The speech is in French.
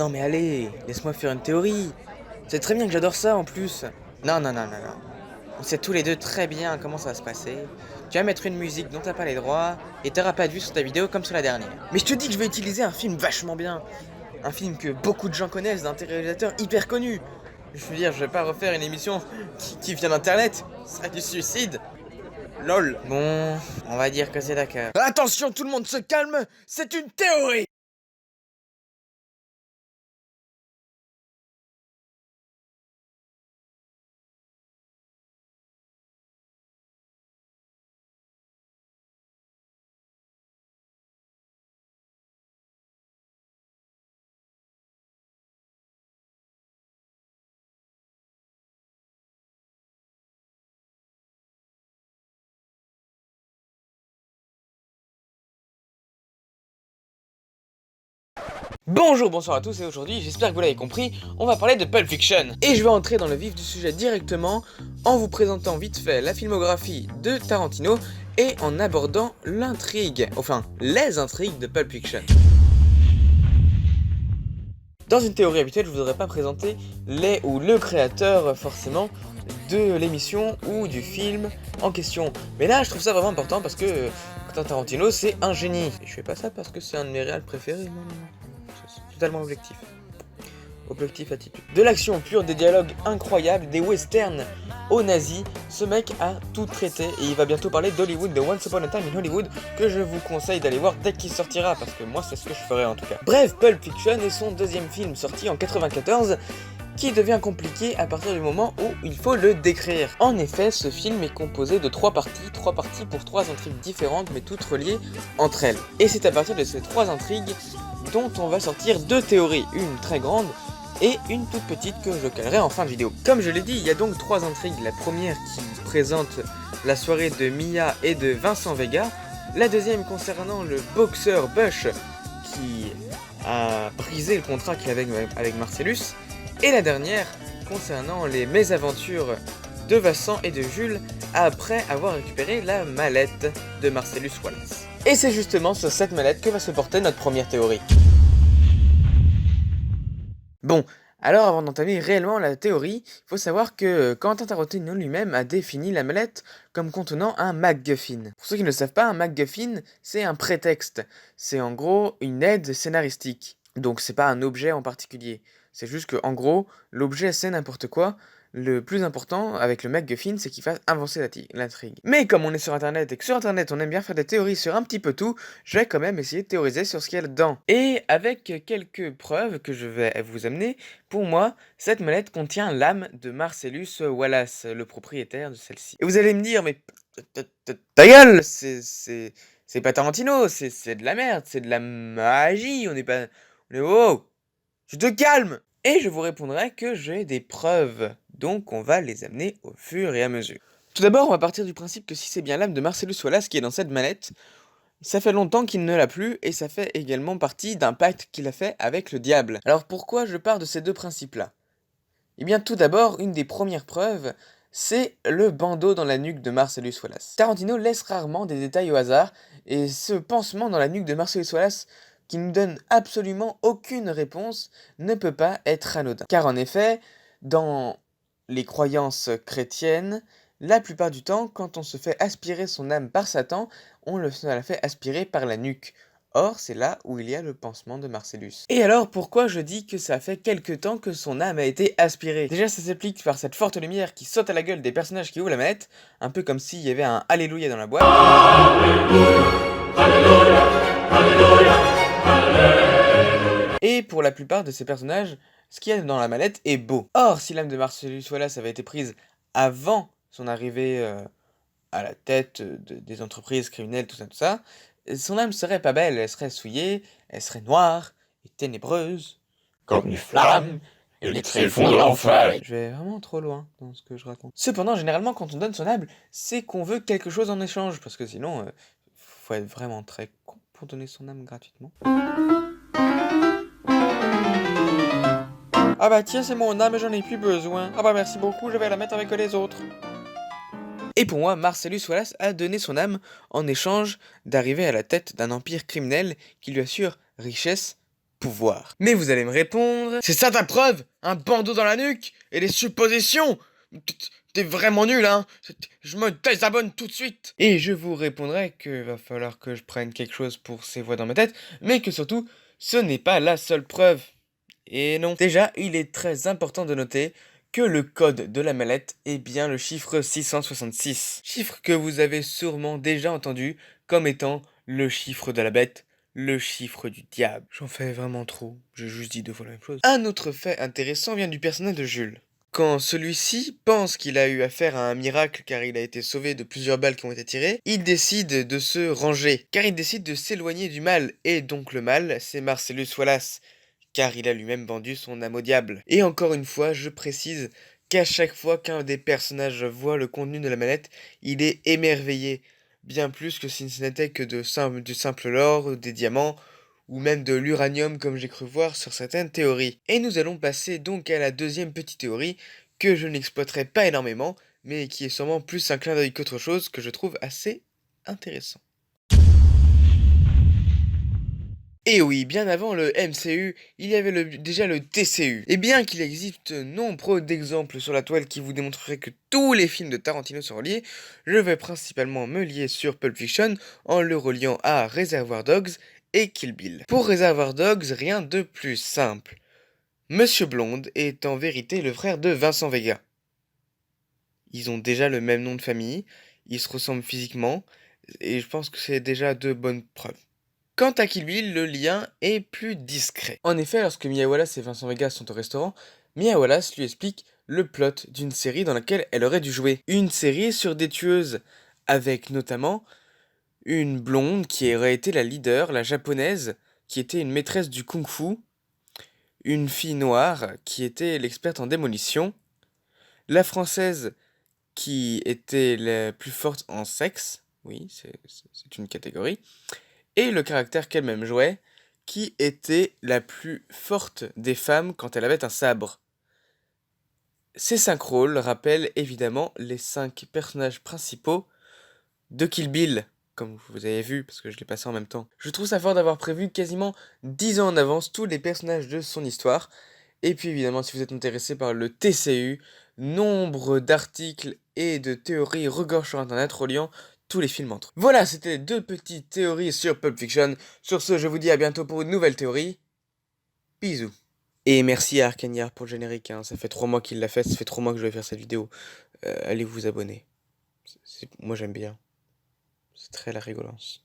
Non mais allez, laisse-moi faire une théorie. C'est très bien que j'adore ça en plus. Non, non, non, non, non. On sait tous les deux très bien comment ça va se passer. Tu vas mettre une musique dont t'as pas les droits, et t'auras pas de vue sur ta vidéo comme sur la dernière. Mais je te dis que je vais utiliser un film vachement bien. Un film que beaucoup de gens connaissent, d'un réalisateur hyper connu. Je veux dire, je vais pas refaire une émission qui vient d'internet. Ce serait du suicide. LOL. Bon, on va dire que c'est d'accord. Attention, tout le monde se calme, c'est une théorie. Bonjour, bonsoir à tous et aujourd'hui, j'espère que vous l'avez compris, on va parler de Pulp Fiction. Et je vais entrer dans le vif du sujet directement en vous présentant vite fait la filmographie de Tarantino et en abordant l'intrigue, enfin les intrigues de Pulp Fiction. Dans une théorie habituelle, je ne voudrais pas présenter les ou le créateur forcément de l'émission ou du film en question. Mais là, je trouve ça vraiment important parce que Quentin Tarantino, c'est un génie. Et je fais pas ça parce que c'est un de mes réals préférés, non, non, non. C'est totalement objectif. Objectif attitude. De l'action pure, des dialogues incroyables, des westerns aux nazis, ce mec a tout traité et il va bientôt parler d'Hollywood, de Once Upon a Time in Hollywood, que je vous conseille d'aller voir dès qu'il sortira, parce que moi c'est ce que je ferai en tout cas. Bref, Pulp Fiction est son deuxième film sorti en 94, qui devient compliqué à partir du moment où il faut le décrire. En effet, ce film est composé de trois parties pour trois intrigues différentes mais toutes reliées entre elles. Et c'est à partir de ces trois intrigues dont on va sortir deux théories, une très grande et une toute petite que je calerai en fin de vidéo. Comme je l'ai dit, il y a donc trois intrigues. La première qui présente la soirée de Mia et de Vincent Vega, la deuxième concernant le boxeur Bush qui a brisé le contrat qu'il avait avec Marcellus, et la dernière concernant les mésaventures de Vincent et de Jules après avoir récupéré la mallette de Marcellus Wallace. Et c'est justement sur cette mallette que va se porter notre première théorie. Bon, alors avant d'entamer réellement la théorie, il faut savoir que Quentin Tarantino lui-même a défini la mallette comme contenant un MacGuffin. Pour ceux qui ne le savent pas, un MacGuffin, c'est un prétexte. C'est en gros une aide scénaristique. Donc c'est pas un objet en particulier. C'est juste que en gros, l'objet c'est n'importe quoi. Le plus important avec le MacGuffin, c'est qu'il fasse avancer l'intrigue. Mais comme on est sur internet et que sur internet on aime bien faire des théories sur un petit peu tout, je vais quand même essayer de théoriser sur ce qu'il y a là-dedans. Et avec quelques preuves que je vais vous amener, pour moi, cette mallette contient l'âme de Marcellus Wallace, le propriétaire de celle-ci. Et vous allez me dire, mais ta gueule, c'est pas Tarantino, c'est de la merde, c'est de la magie, on est pas... On est... Oh, je te calme! Et je vous répondrai que j'ai des preuves, donc on va les amener au fur et à mesure. Tout d'abord, on va partir du principe que si c'est bien l'âme de Marcellus Wallace qui est dans cette mallette, ça fait longtemps qu'il ne l'a plus, et ça fait également partie d'un pacte qu'il a fait avec le diable. Alors pourquoi je pars de ces deux principes-là? Eh bien tout d'abord, une des premières preuves, c'est le bandeau dans la nuque de Marcellus Wallace. Tarantino laisse rarement des détails au hasard, et ce pansement dans la nuque de Marcellus Wallace, qui nous donne absolument aucune réponse, ne peut pas être anodin. Car en effet, dans les croyances chrétiennes, la plupart du temps, quand on se fait aspirer son âme par Satan, on la fait aspirer par la nuque. Or, c'est là où il y a le pansement de Marcellus. Et alors, pourquoi je dis que ça fait quelque temps que son âme a été aspirée? Déjà, ça s'applique par cette forte lumière qui saute à la gueule des personnages qui ouvrent la manette, un peu comme s'il y avait un Alléluia dans la boîte. Et pour la plupart de ces personnages, ce qu'il y a dans la mallette est beau. Or, si l'âme de Marcellus Wallace avait été prise avant son arrivée à la tête des entreprises criminelles, tout ça, son âme serait pas belle, elle serait souillée, elle serait noire et ténébreuse. Comme une flamme et les tréfonds de l'enfer. Je vais vraiment trop loin dans ce que je raconte. Cependant, généralement, quand on donne son âme, c'est qu'on veut quelque chose en échange, parce que sinon, faut être vraiment très con pour donner son âme gratuitement. Ah bah tiens, c'est mon âme, j'en ai plus besoin. Ah bah merci beaucoup, je vais la mettre avec les autres. Et pour moi, Marcellus Wallace a donné son âme en échange d'arriver à la tête d'un empire criminel qui lui assure richesse pouvoir. Mais vous allez me répondre, c'est ça ta preuve? Un bandeau dans la nuque? Et des suppositions? T'es vraiment nul, hein? Je me désabonne tout de suite! Et je vous répondrai que va falloir que je prenne quelque chose pour ces voix dans ma tête, mais que surtout, ce n'est pas la seule preuve. Et non. Déjà, il est très important de noter que le code de la mallette est bien le chiffre 666. Chiffre que vous avez sûrement déjà entendu comme étant le chiffre de la bête, le chiffre du diable. J'en fais vraiment trop, j'ai juste dit deux fois la même chose. Un autre fait intéressant vient du personnage de Jules. Quand celui-ci pense qu'il a eu affaire à un miracle car il a été sauvé de plusieurs balles qui ont été tirées, il décide de se ranger, car il décide de s'éloigner du mal. Et donc le mal, c'est Marcellus Wallace, car il a lui-même vendu son âme au diable. Et encore une fois, je précise qu'à chaque fois qu'un des personnages voit le contenu de la mallette, il est émerveillé, bien plus que si ce n'était que du simple or, des diamants, ou même de l'uranium comme j'ai cru voir sur certaines théories. Et nous allons passer donc à la deuxième petite théorie, que je n'exploiterai pas énormément, mais qui est sûrement plus un clin d'œil qu'autre chose, que je trouve assez intéressant. Et oui, bien avant le MCU, il y avait déjà le TCU. Et bien qu'il existe nombre d'exemples sur la toile qui vous démontreraient que tous les films de Tarantino sont reliés, je vais principalement me lier sur Pulp Fiction en le reliant à Reservoir Dogs et Kill Bill. Pour Reservoir Dogs, rien de plus simple. Monsieur Blonde est en vérité le frère de Vincent Vega. Ils ont déjà le même nom de famille, ils se ressemblent physiquement, et je pense que c'est déjà de bonnes preuves. Quant à Kill Bill, le lien est plus discret. En effet, lorsque Mia Wallace et Vincent Vega sont au restaurant, Mia Wallace lui explique le plot d'une série dans laquelle elle aurait dû jouer. Une série sur des tueuses, avec notamment une blonde qui aurait été la leader, la japonaise, qui était une maîtresse du kung-fu, une fille noire qui était l'experte en démolition, la française qui était la plus forte en sexe, oui, c'est une catégorie, et le caractère qu'elle-même jouait, qui était la plus forte des femmes quand elle avait un sabre. Ces 5 rôles rappellent évidemment les 5 personnages principaux de Kill Bill, comme vous avez vu, parce que je l'ai passé en même temps. Je trouve ça fort d'avoir prévu quasiment 10 ans en avance tous les personnages de son histoire. Et puis évidemment, si vous êtes intéressé par le TCU, nombre d'articles et de théories regorgent sur internet reliant tous les films entre eux. Voilà, c'était 2 petites théories sur Pulp Fiction. Sur ce, je vous dis à bientôt pour une nouvelle théorie. Bisous. Et merci à Arcaniar pour le générique, hein. Ça fait 3 mois qu'il l'a fait, ça fait 3 mois que je vais faire cette vidéo. Allez vous abonner. Moi j'aime bien. C'est très la rigolance.